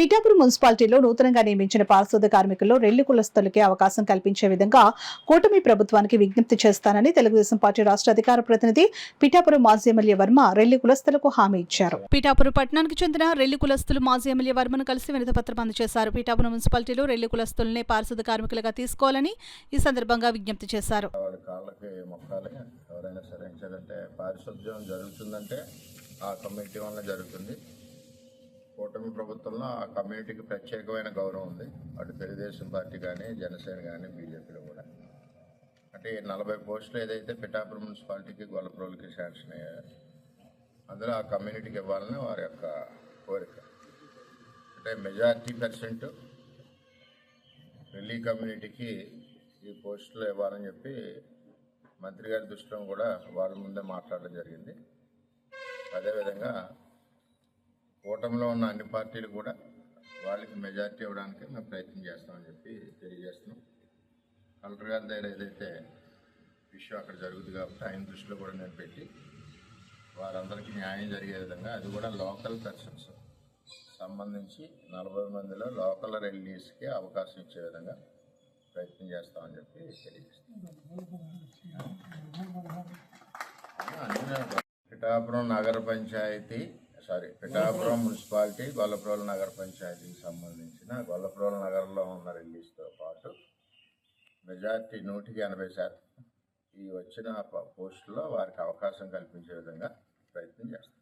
పిఠాపురం మున్సిపాలిటీలో నూతనంగా నియమించిన పారిశుద్ధ కార్మికుల్లో రెల్లి కులస్తులకే అవకాశం కల్పించే విధంగా కూటమి ప్రభుత్వానికి విజ్ఞప్తి చేస్తానని తెలుగుదేశం పార్టీ రాష్ట్ర అధికార ప్రతినిధి పిఠాపురం మాజీ ఎమ్మెల్యే వర్మ రెల్లి కులస్తులకు హామీ ఇచ్చారు. పిఠాపురం పట్టణానికి చెందిన రెల్లి కులస్తులు మాజీ ఎమ్మెల్యే వర్మను కలిసి వినతిపత్రం అందజేశారు. పిఠాపురం మున్సిపాలిటీలో రెల్లి కులస్తులనే పారిశుద్ధ కార్మికులుగా తీసుకోవాలని ఈ సందర్భంగా విజ్ఞప్తి చేశారు. కూటమి ప్రభుత్వంలో ఆ కమ్యూనిటీకి ప్రత్యేకమైన గౌరవం ఉంది. అటు తెలుగుదేశం పార్టీ కానీ, జనసేన కానీ, బీజేపీలో కూడా. అంటే 40 పోస్టులు ఏదైతే పిఠాపురం మున్సిపాలిటీకి, గొల్లప్రోలుకి శాంక్షన్ అయ్యాయో అందులో ఆ కమ్యూనిటీకి ఇవ్వాలని వారి యొక్క కోరిక. అంటే మెజారిటీ % రెల్లి కమ్యూనిటీకి ఈ పోస్టులు ఇవ్వాలని చెప్పి మంత్రి గారి దృష్టిలో కూడా వాళ్ళ ముందే మాట్లాడడం జరిగింది. అదేవిధంగా కూటమిలో ఉన్న అన్ని పార్టీలు కూడా వాళ్ళకి మెజారిటీ ఇవ్వడానికి మేము ప్రయత్నం చేస్తామని చెప్పి తెలియజేస్తున్నాం. కలెక్టర్ గారి దగ్గర ఏదైతే విషయం అక్కడ జరుగుతుంది కాబట్టి ఆయన దృష్టిలో కూడా నేను పెట్టి వారందరికీ న్యాయం జరిగే విధంగా, అది కూడా లోకల్ పర్సన్స్ సంబంధించి 40 మందిలో లోకల్ రెల్లీస్కి అవకాశం ఇచ్చే విధంగా ప్రయత్నం చేస్తామని చెప్పి తెలియజేస్తున్నాం. పిఠాపురం నగర పంచాయతీ పిఠాపురం మున్సిపాలిటీ, గొల్లప్రోలు నగర పంచాయతీకి సంబంధించిన గొల్లప్రోలు నగరంలో ఉన్న రిలీజ్తో పాటు మెజార్టీ 180% ఈ వచ్చిన పోస్టులో వారికి అవకాశం కల్పించే విధంగా ప్రయత్నం చేస్తాం.